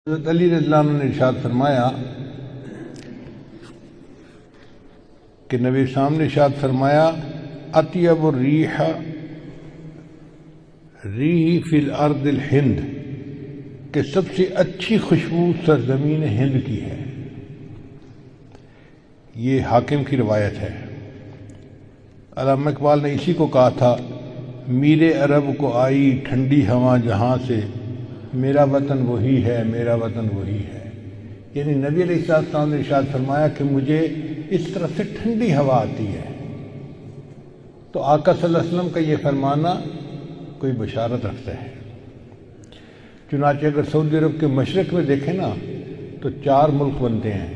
حضرت علی رضی اللہ عنہ نے ارشاد فرمایا کہ نبی صاحب نے ارشاد فرمایا اطیب الریح ریح فی الارض الہند، کہ سب سے اچھی خوشبو سرزمین ہند کی ہے۔ یہ حاکم کی روایت ہے۔ علامہ اقبال نے اسی کو کہا تھا، میر عرب کو آئی ٹھنڈی ہوا جہاں سے، میرا وطن وہی ہے، میرا وطن وہی ہے۔ یعنی نبی علیہ السلام نے ارشاد فرمایا کہ مجھے اس طرف سے ٹھنڈی ہوا آتی ہے۔ تو آقا صلی اللہ علیہ وسلم کا یہ فرمانا کوئی بشارت رکھتا ہے۔ چنانچہ اگر سعودی عرب کے مشرق میں دیکھیں نا تو 4 ملک بنتے ہیں۔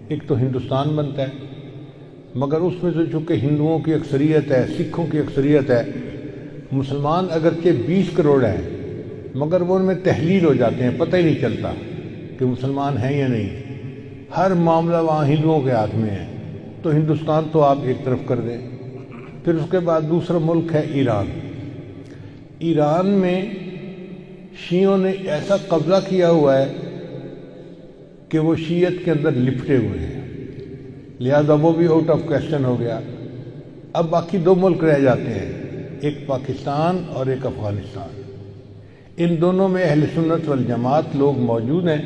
ایک تو ہندوستان بنتا ہے، مگر اس میں سے چونکہ ہندوؤں کی اکثریت ہے، سکھوں کی اکثریت ہے، مسلمان اگرچہ 20 کروڑ ہیں مگر وہ ان میں تحلیل ہو جاتے ہیں، پتہ ہی نہیں چلتا کہ مسلمان ہیں یا نہیں۔ ہر معاملہ وہاں ہندوؤں کے ہاتھ میں ہے، تو ہندوستان تو آپ ایک طرف کر دیں۔ پھر اس کے بعد دوسرا ملک ہے ایران۔ ایران میں شیعوں نے ایسا قبضہ کیا ہوا ہے کہ وہ شیعت کے اندر لپٹے ہوئے ہیں، لہذا وہ بھی آؤٹ آف کویسچن ہو گیا۔ اب باقی 2 ملک رہ جاتے ہیں، ایک پاکستان اور ایک افغانستان۔ ان دونوں میں اہل سنت والجماعت لوگ موجود ہیں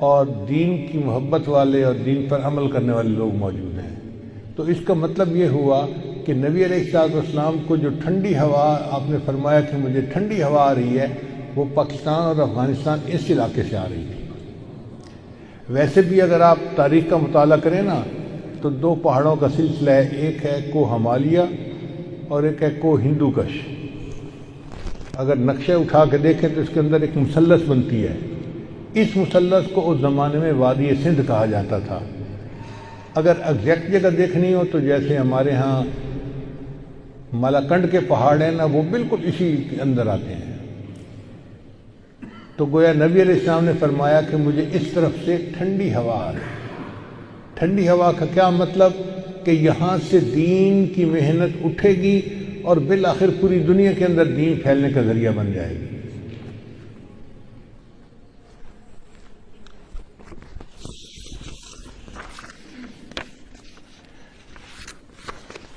اور دین کی محبت والے اور دین پر عمل کرنے والے لوگ موجود ہیں۔ تو اس کا مطلب یہ ہوا کہ نبی علیہ السلام کو جو ٹھنڈی ہوا آپ نے فرمایا کہ مجھے ٹھنڈی ہوا آ رہی ہے، وہ پاکستان اور افغانستان اس علاقے سے آ رہی تھی۔ ویسے بھی اگر آپ تاریخ کا مطالعہ کریں نا تو 2 پہاڑوں کا سلسلہ ہے، ایک ہے کوہ ہمالیہ اور ایک ہے کوہ ہندو کش۔ اگر نقشہ اٹھا کے دیکھیں تو اس کے اندر ایک مثلث بنتی ہے۔ اس مثلث کو اس زمانے میں وادی سندھ کہا جاتا تھا۔ اگر ایگزیکٹ جگہ دیکھنی ہو تو جیسے ہمارے ہاں مالاکنڈ کے پہاڑ ہیں نا، وہ بالکل اسی کے اندر آتے ہیں۔ تو گویا نبی علیہ السلام نے فرمایا کہ مجھے اس طرف سے ٹھنڈی ہوا آ رہی ہے۔ ٹھنڈی ہوا کا کیا مطلب کہ یہاں سے دین کی محنت اٹھے گی اور بالآخر پوری دنیا کے اندر دین پھیلنے کا ذریعہ بن جائے گی۔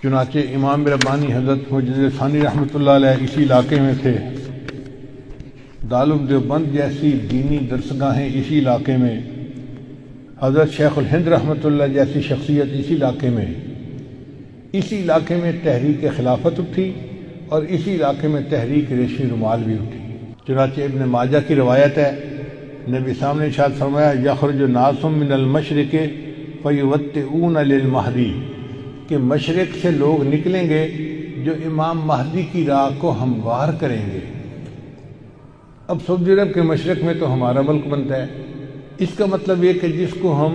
چنانچہ امام ربانی حضرت مجدد ثانی رحمۃ اللہ علیہ اسی علاقے میں تھے۔ دارالعلوم دیوبند جیسی دینی درسگاہیں اسی علاقے میں، حضرت شیخ الہند رحمۃ اللہ جیسی شخصیت اسی علاقے میں، اسی علاقے میں تحریک خلافت اٹھی اور اسی علاقے میں تحریک ریشمی رومال بھی اٹھی۔ چنانچہ ابن ماجہ کی روایت ہے، نبی صاحب نے ارشاد فرمایا یخرج ناس من المشرق فیوطئون للمہدی، کہ مشرق سے لوگ نکلیں گے جو امام مہدی کی راہ کو ہموار کریں گے۔ اب سعودی عرب کے مشرق میں تو ہمارا ملک بنتا ہے، اس کا مطلب یہ کہ جس کو ہم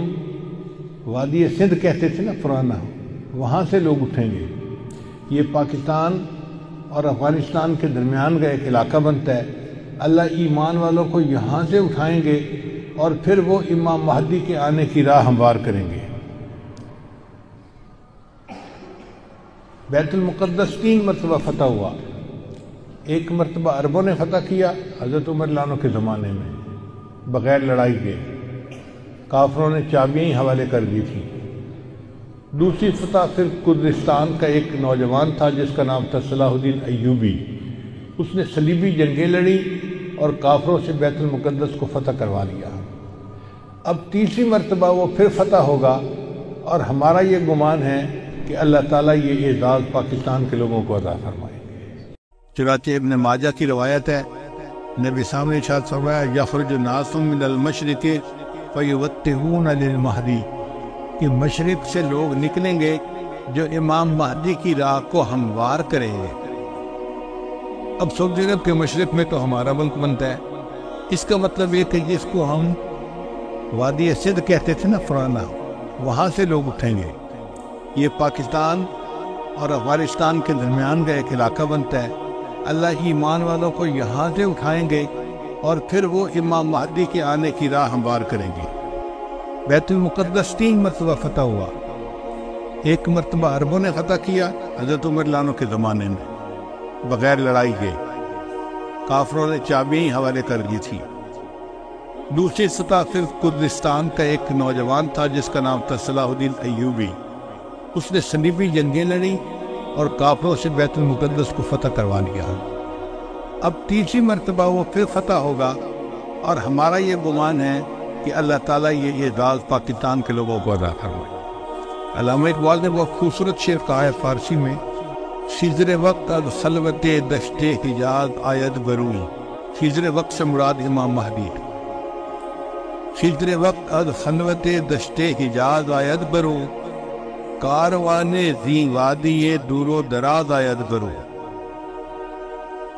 وادی سندھ کہتے تھے نا پرانا، وہاں سے لوگ اٹھیں گے۔ یہ پاکستان اور افغانستان کے درمیان کا ایک علاقہ بنتا ہے۔ اللہ ایمان والوں کو یہاں سے اٹھائیں گے اور پھر وہ امام مہدی کے آنے کی راہ ہموار کریں گے۔ بیت المقدس 3 مرتبہ فتح ہوا۔ ایک مرتبہ عربوں نے فتح کیا حضرت عمر رضی اللہ عنہ کے زمانے میں بغیر لڑائی کے، کافروں نے چابیاں ہی حوالے کر دی تھی۔ دوسری فتح پھر کردستان کا ایک نوجوان تھا جس کا نام تھا صلاح الدین ایوبی، اس نے صلیبی جنگیں لڑی اور کافروں سے بیت المقدس کو فتح کروا لیا۔ اب تیسری مرتبہ وہ پھر فتح ہوگا اور ہمارا یہ گمان ہے کہ اللہ تعالیٰ یہ اعزاز پاکستان کے لوگوں کو عطا فرمائے گے۔ چنانچہ ابن ماجہ کی روایت ہے، نبی صاحب نے ارشاد فرمایا یخرج ناس من المشرق فیوطئون للمہدی، کہ مشرق سے لوگ نکلیں گے جو امام مہدی کی راہ کو ہموار کریں گے۔ اب سعودی عرب کے مشرق میں تو ہمارا ملک بنتا ہے، اس کا مطلب یہ کہ جس کو ہم وادی سندھ کہتے تھے نا پرانا، وہاں سے لوگ اٹھیں گے۔ یہ پاکستان اور افغانستان کے درمیان کا ایک علاقہ بنتا ہے۔ اللہ ایمان والوں کو یہاں سے اٹھائیں گے اور پھر وہ امام مہدی کے آنے کی راہ ہموار کریں گے۔ بیت المقدس 3 مرتبہ فتح ہوا۔ ایک مرتبہ عربوں نے فتح کیا حضرت عمر رضی اللہ عنہ کے زمانے میں بغیر لڑائی کے، کافروں نے چابیاں ہی حوالے کر دی تھی۔ دوسری سطح صرف کردستان کا ایک نوجوان تھا جس کا نام تھا صلاح الدین ایوبی. اس نے صلیبی جنگیں لڑی اور کافروں سے بیت المقدس کو فتح کروا لیا. اب تیسری مرتبہ وہ پھر فتح ہوگا اور ہمارا یہ گمان ہے کہ اللہ تعالیٰ یہ اعزاز پاکستان کے لوگوں کو ادا کروائے. علامہ اقبال نے بہت خوبصورت شعر کہا ہے فارسی میں: خضر وقت از خلوت دشت حجاز آید برو. خضر وقت سے مراد امام مہدی. خضر وقت از خلوت دشت حجاز آید برو، کاروان زی وادی دور و دراز آید برو.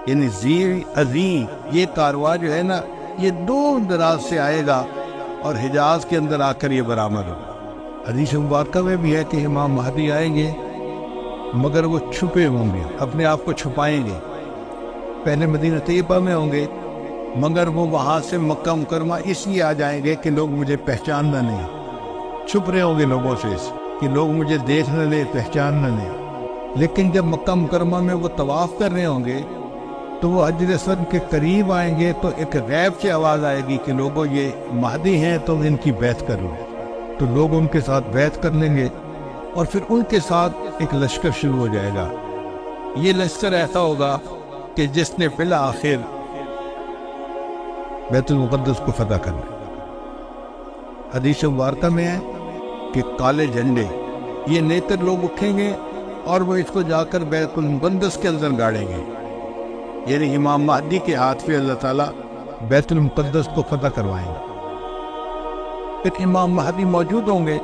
یعنی زی عظیم یہ کارواں جو ہے نا یہ دور دراز سے آئے گا اور حجاز کے اندر آ کر یہ برآمد ہوگا. حدیث مبارکہ میں بھی ہے کہ امام مہدی آئیں گے مگر وہ چھپے ہوں گے، اپنے آپ کو چھپائیں گے. پہلے مدینہ طیبہ میں ہوں گے مگر وہ وہاں سے مکہ مکرمہ اس لیے آ جائیں گے کہ لوگ مجھے پہچاننا نہیں. چھپ رہے ہوں گے لوگوں سے کہ لوگ مجھے دیکھ نہ لیں، پہچان نہ لیں. لیکن جب مکہ مکرمہ میں وہ طواف کر رہے ہوں گے تو وہ حجر اسود کے قریب آئیں گے تو ایک غیب سے آواز آئے گی کہ لوگوں یہ مہدی ہیں تو ان کی بیعت کرو. تو لوگ ان کے ساتھ بیعت کر لیں گے اور پھر ان کے ساتھ ایک لشکر شروع ہو جائے گا. یہ لشکر ایسا ہوگا کہ جس نے بالآخر بیت المقدس کو فتح کرنا. حدیث مبارکہ میں ہے کہ کالے جھنڈے یہ نیتر لوگ اٹھیں گے اور وہ اس کو جا کر بیت المقدس کے اندر گاڑیں گے. یعنی امام مہدی کے ہاتھ پہ اللہ تعالیٰ بیت المقدس کو فتح کروائیں گے. پھر امام مہدی موجود ہوں گے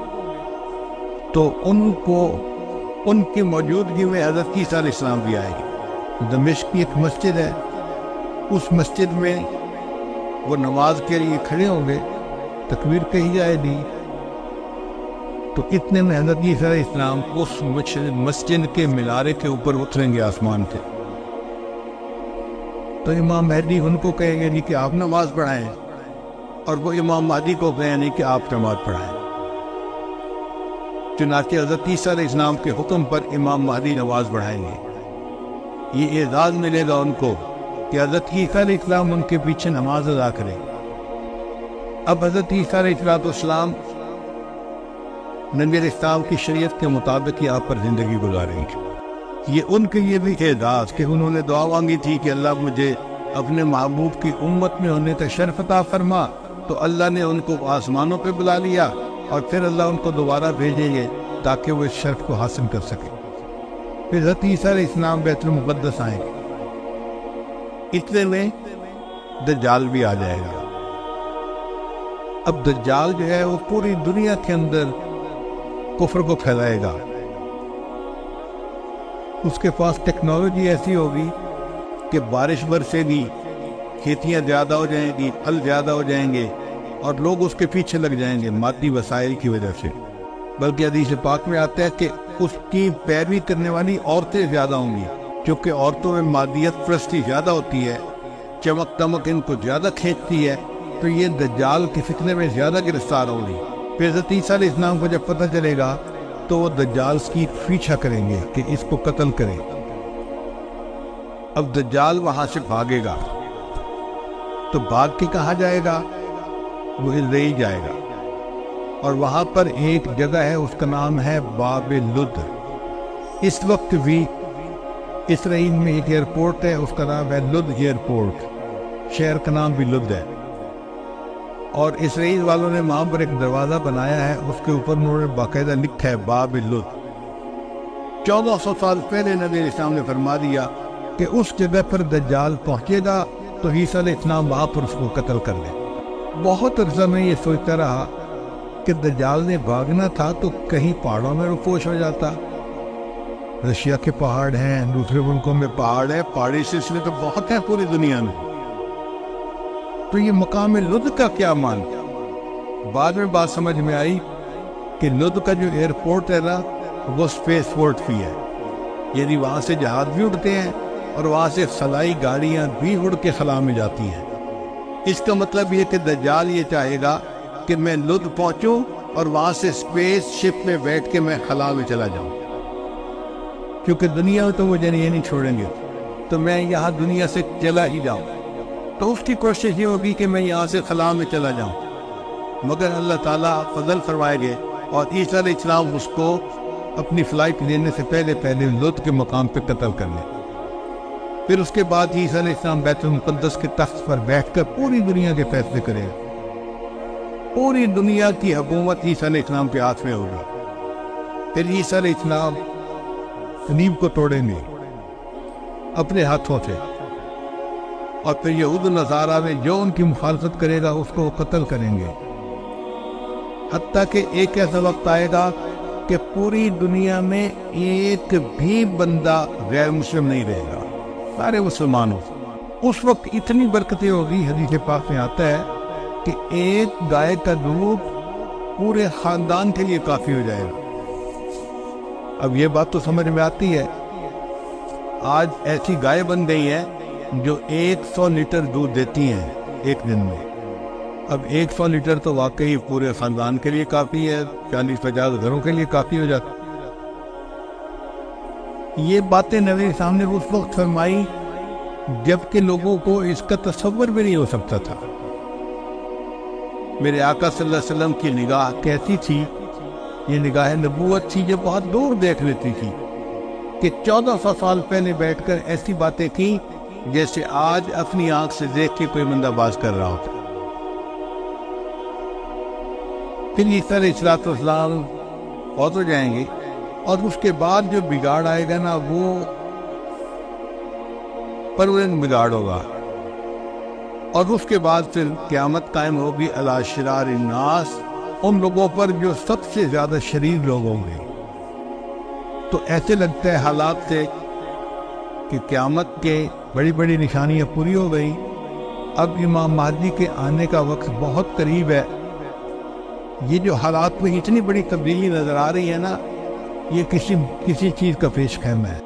تو ان کی موجودگی میں حضرت عیسیٰ علیہ السلام بھی آئے گے. دمشق کی ایک مسجد ہے، اس مسجد میں وہ نماز کے لیے کھڑے ہوں گے، تکبیر کہی جائے گی تو اتنے میں حضرت عیسیٰ علیہ السلام اس مسجد کے مینارے کے اوپر اتریں گے آسمان سے. تو امام مہدی ان کو کہیں گے نہیں کہ آپ نماز پڑھائیں اور وہ امام مہدی کو کہیں نہیں کہ آپ نماز پڑھائیں. چنانچہ حضرت عیسیٰ علیہ السلام کے حکم پر امام مہدی نماز پڑھائیں گے. یہ اعزاز ملے گا ان کو کہ حضرت عیسیٰ علیہ السلام ان کے پیچھے نماز ادا کریں. اب حضرت عیسیٰ علیہ السلام نبی علیہ السلام کی شریعت کے مطابق یہاں پر زندگی گزاریں گے. یہ ان کے یہ بھی اعزاز کہ انہوں نے دعا مانگی تھی کہ اللہ مجھے اپنے محبوب کی امت میں ہونے کا شرف عطا فرما، تو اللہ نے ان کو آسمانوں پہ بلا لیا اور پھر اللہ ان کو دوبارہ بھیجیں گے تاکہ وہ اس شرف کو حاصل کر سکے. پھر حضرت عیسیٰ علیہ السلام بیت المقدس آئیں گے. اتنے میں دجال بھی آ جائے گا. اب دجال جو ہے وہ پوری دنیا کے اندر کفر کو پھیلائے گا. اس کے پاس ٹیکنالوجی ایسی ہوگی کہ بارش برسے گی، کھیتیاں زیادہ ہو جائیں گی، پھل زیادہ ہو جائیں گے اور لوگ اس کے پیچھے لگ جائیں گے مادی وسائل کی وجہ سے. بلکہ حدیث پاک میں آتا ہے کہ اس کی پیروی کرنے والی عورتیں زیادہ ہوں گی کیونکہ عورتوں میں مادیت پرستی زیادہ ہوتی ہے، چمک دمک ان کو زیادہ کھینچتی ہے، تو یہ دجال کے فتنے میں زیادہ گرفتار ہوگی. پھر حضرت عیسیٰ علیہ السلام کو جب پتہ چلے گا تو وہ دجال کی پیچھا کریں گے کہ اس کو قتل کریں. اب دجال وہاں سے بھاگے گا تو بھاگ کے کہاں جائے گا؟ وہ اسرائیل جائے گا اور وہاں پر ایک جگہ ہے اس کا نام ہے باب لد. اس وقت بھی اسرائیل میں ایک ایئرپورٹ ہے، اس کا نام ہے لد ایئرپورٹ. شہر کا نام بھی لد ہے اور اسرائیل والوں نے وہاں پر ایک دروازہ بنایا ہے، اس کے اوپر انہوں نے باقاعدہ لکھا ہے باب لد. 1400 سال پہلے نبی علیہ السلام نے فرما دیا کہ اس جگہ پر دجال پہنچے گا تو عیسیٰ علیہ السلام وہاں پر اس کو قتل کر لیں. بہت عرصہ میں یہ سوچتا رہا کہ دجال نے بھاگنا تھا تو کہیں پہاڑوں میں رپوش ہو جاتا. رشیا کے پہاڑ ہیں، دوسرے ملکوں میں پہاڑ ہیں، پہاڑی سلسلے تو بہت ہیں پوری دنیا میں. تو یہ مقام لد کا کیا مان؟ بعد میں بات سمجھ میں آئی کہ لد کا جو ایئرپورٹ ہے نا وہ سپیس پورٹ بھی ہے. یعنی وہاں سے جہاز بھی اڑتے ہیں اور وہاں سے خلائی گاڑیاں بھی اڑ کے خلا میں جاتی ہیں. اس کا مطلب یہ کہ دجال یہ چاہے گا کہ میں لد پہنچوں اور وہاں سے سپیس شپ میں بیٹھ کے میں خلا میں چلا جاؤں، کیونکہ دنیا میں تو مجھے یہ نہیں چھوڑیں گے تو میں یہاں دنیا سے چلا ہی جاؤں. تو اس کی کوشش یہ ہوگی کہ میں یہاں سے خلا میں چلا جاؤں، مگر اللہ تعالیٰ فضل فرمائے گے اور عیسیٰ علیہ السلام اس کو اپنی فلائٹ لینے سے پہلے لط کے مقام پہ قتل کر لیں۔ پھر اس کے بعد عیسیٰ علیہ السلام بیت المقدس کے تخت پر بیٹھ کر پوری دنیا کے فیصلے کریں گے۔ پوری دنیا کی حکومت عیسیٰ علیہ السلام کے ہاتھ میں ہوگی۔ پھر عیسیٰ علیہ السلام صلیب کو توڑیں گے اپنے ہاتھوں سے، اور پھر یہود و نصارہ میں جو ان کی مخالفت کرے گا اس کو قتل کریں گے، حتیٰ کہ ایک ایسا وقت آئے گا کہ پوری دنیا میں ایک بھی بندہ غیر مسلم نہیں رہے گا، سارے مسلمان ہو۔ اس وقت اتنی برکتیں ہوگی، حدیث پاک میں آتا ہے کہ ایک گائے کا دودھ پورے خاندان کے لیے کافی ہو جائے گا۔ اب یہ بات تو سمجھ میں آتی ہے، آج ایسی گائے بن گئی ہیں جو 100 لیٹر دودھ دیتی ہیں ایک دن میں۔ اب 100 لیٹر تو واقعی پورے خاندان کے لیے کافی ہے، 40-50 گھروں کے لیے کافی ہو جاتا۔ یہ باتیں نبی صاحب نے اس وقت فرمائی جبکہ لوگوں کو اس کا تصور بھی نہیں ہو سکتا تھا۔ میرے آقا صلی اللہ علیہ وسلم کی نگاہ کیسی تھی؟ یہ نگاہ نبوت تھی جو بہت دور دیکھ لیتی تھی، کہ 1400 سال پہلے بیٹھ کر ایسی باتیں کی جیسے آج اپنی آنکھ سے دیکھ کے کوئی بندہ باز کر رہا ہوتا۔ پھر عیسیٰ علیہ السلام فوت ہو جائیں گے، اور اس کے بعد جو بگاڑ آئے گا نا وہ پرورن بگاڑ ہوگا، اور اس کے بعد پھر قیامت قائم ہوگی علی شرار الناس، ان لوگوں پر جو سب سے زیادہ شریر لوگ ہوں گے۔ تو ایسے لگتا ہے حالات سے کہ قیامت کے بڑی بڑی نشانیاں پوری ہو گئی، اب امام مہدی کے آنے کا وقت بہت قریب ہے۔ یہ جو حالات میں اتنی بڑی تبدیلی نظر آ رہی ہے نا، یہ کسی چیز کا پیش خیمہ ہے۔